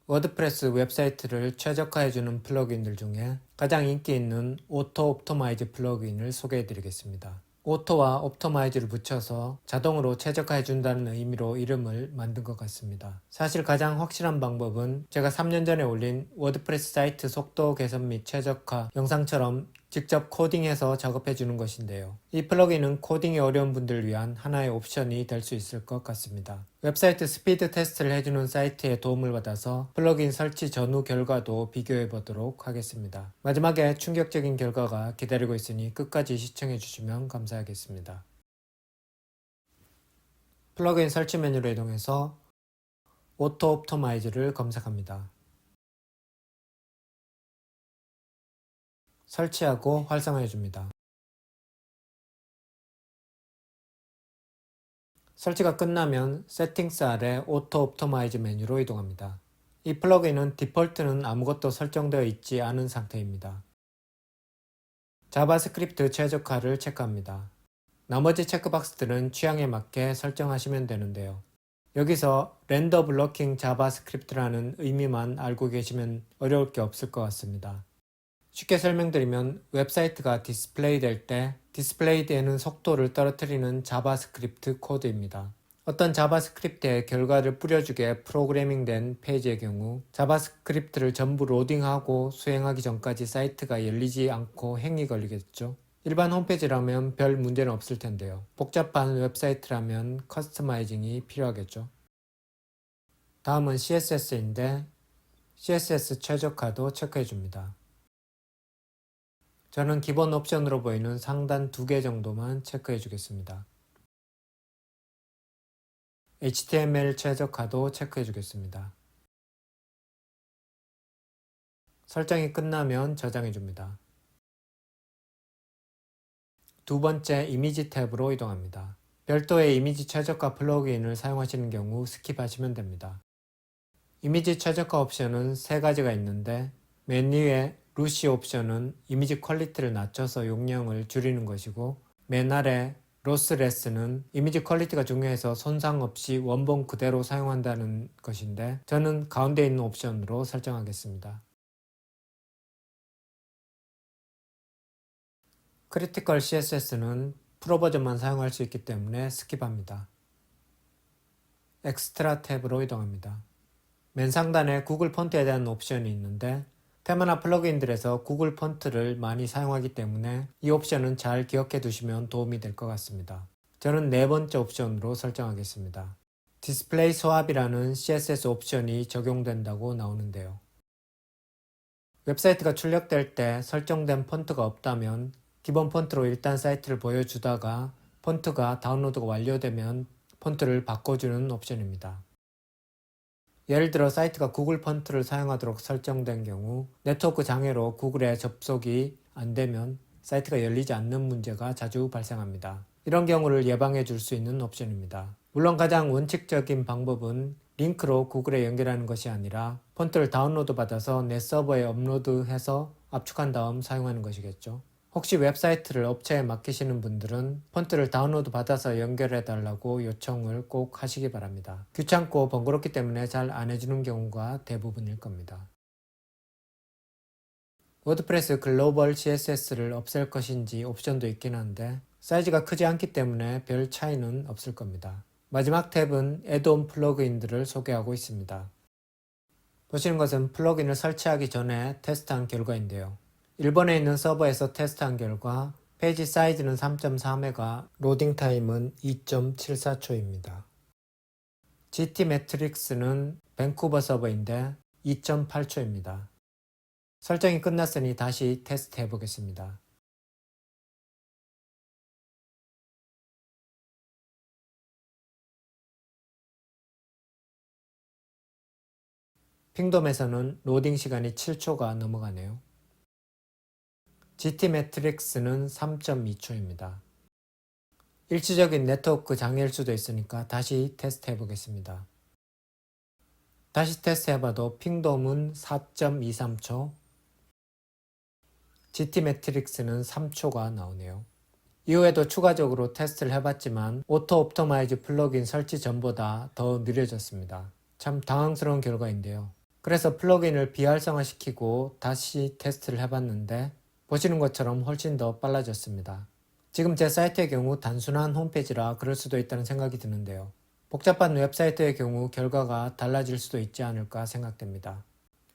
워드프레스 웹사이트를 최적화해주는 플러그인들 중에 가장 인기 있는 오토 옵토마이즈 플러그인을 소개해드리겠습니다. 오토와 옵토마이즈를 붙여서 자동으로 최적화해준다는 의미로 이름을 만든 것 같습니다. 사실 가장 확실한 방법은 제가 3년 전에 올린 워드프레스 사이트 속도 개선 및 최적화 영상처럼 직접 코딩해서 작업해주는 것인데요. 이 플러그인은 코딩이 어려운 분들을 위한 하나의 옵션이 될 수 있을 것 같습니다. 웹사이트 스피드 테스트를 해주는 사이트의 도움을 받아서 플러그인 설치 전후 결과도 비교해 보도록 하겠습니다. 마지막에 충격적인 결과가 기다리고 있으니 끝까지 시청해 주시면 감사하겠습니다. 플러그인 설치 메뉴로 이동해서 오토 옵토마이즈를 검색합니다. 설치하고 활성화해 줍니다. 설치가 끝나면 세팅스 아래 오토 옵토마이즈 메뉴로 이동합니다. 이 플러그인은 디폴트는 아무것도 설정되어 있지 않은 상태입니다. 자바스크립트 최적화를 체크합니다. 나머지 체크박스들은 취향에 맞게 설정하시면 되는데요. 여기서 렌더 블로킹 자바스크립트라는 의미만 알고 계시면 어려울 게 없을 것 같습니다. 쉽게 설명드리면 웹사이트가 디스플레이 될 때 디스플레이 되는 속도를 떨어뜨리는 자바스크립트 코드입니다. 어떤 자바스크립트에 결과를 뿌려주게 프로그래밍된 페이지의 경우 자바스크립트를 전부 로딩하고 수행하기 전까지 사이트가 열리지 않고 행이 걸리겠죠. 일반 홈페이지라면 별 문제는 없을 텐데요. 복잡한 웹사이트라면 커스터마이징이 필요하겠죠. 다음은 CSS인데 CSS 최적화도 체크해줍니다. 저는 기본 옵션으로 보이는 상단 2개 정도만 체크해 주겠습니다. HTML 최적화도 체크해 주겠습니다. 설정이 끝나면 저장해 줍니다. 두 번째 이미지 탭으로 이동합니다. 별도의 이미지 최적화 플러그인을 사용하시는 경우 스킵하시면 됩니다. 이미지 최적화 옵션은 3가지가 있는데 맨 위에 루시 옵션은 이미지 퀄리티를 낮춰서 용량을 줄이는 것이고 맨 아래 로스레스는 이미지 퀄리티가 중요해서 손상 없이 원본 그대로 사용한다는 것인데 저는 가운데 있는 옵션으로 설정하겠습니다. 크리티컬 CSS는 프로 버전만 사용할 수 있기 때문에 스킵합니다. 엑스트라 탭으로 이동합니다. 맨 상단에 구글 폰트에 대한 옵션이 있는데 테마나 플러그인들에서 구글 폰트를 많이 사용하기 때문에 이 옵션은 잘 기억해 두시면 도움이 될 것 같습니다. 저는 4번째 옵션으로 설정하겠습니다. 디스플레이 스왑이라는 CSS 옵션이 적용된다고 나오는데요. 웹사이트가 출력될 때 설정된 폰트가 없다면 기본 폰트로 일단 사이트를 보여주다가 폰트가 다운로드가 완료되면 폰트를 바꿔주는 옵션입니다. 예를 들어 사이트가 구글 폰트를 사용하도록 설정된 경우 네트워크 장애로 구글에 접속이 안되면 사이트가 열리지 않는 문제가 자주 발생합니다. 이런 경우를 예방해 줄 수 있는 옵션입니다. 물론 가장 원칙적인 방법은 링크로 구글에 연결하는 것이 아니라 폰트를 다운로드 받아서 내 서버에 업로드해서 압축한 다음 사용하는 것이겠죠. 혹시 웹사이트를 업체에 맡기시는 분들은 폰트를 다운로드 받아서 연결해 달라고 요청을 꼭 하시기 바랍니다. 귀찮고 번거롭기 때문에 잘 안 해주는 경우가 대부분일 겁니다. 워드프레스 글로벌 CSS를 없앨 것인지 옵션도 있긴 한데 사이즈가 크지 않기 때문에 별 차이는 없을 겁니다. 마지막 탭은 애드온 플러그인들을 소개하고 있습니다. 보시는 것은 플러그인을 설치하기 전에 테스트한 결과인데요. 일본에 있는 서버에서 테스트한 결과 페이지 사이즈는 3.4MB, 로딩 타임은 2.74초입니다. GT 매트릭스는 밴쿠버 서버인데 2.8초입니다. 설정이 끝났으니 다시 테스트 해보겠습니다. 핑돔에서는 로딩 시간이 7초가 넘어가네요. GT 매트릭스는 3.2초입니다. 일시적인 네트워크 장애일 수도 있으니까 다시 테스트 해보겠습니다. 다시 테스트 해봐도 핑돔은 4.23초, GT 매트릭스는 3초가 나오네요. 이후에도 추가적으로 테스트를 해봤지만 오토 옵토마이즈 플러그인 설치 전보다 더 느려졌습니다. 참 당황스러운 결과인데요. 그래서 플러그인을 비활성화시키고 다시 테스트를 해봤는데 보시는 것처럼 훨씬 더 빨라졌습니다. 지금 제 사이트의 경우 단순한 홈페이지라 그럴 수도 있다는 생각이 드는데요. 복잡한 웹사이트의 경우 결과가 달라질 수도 있지 않을까 생각됩니다.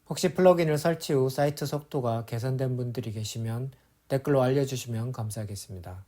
혹시 플러그인을 설치 후 사이트 속도가 개선된 분들이 계시면 댓글로 알려주시면 감사하겠습니다.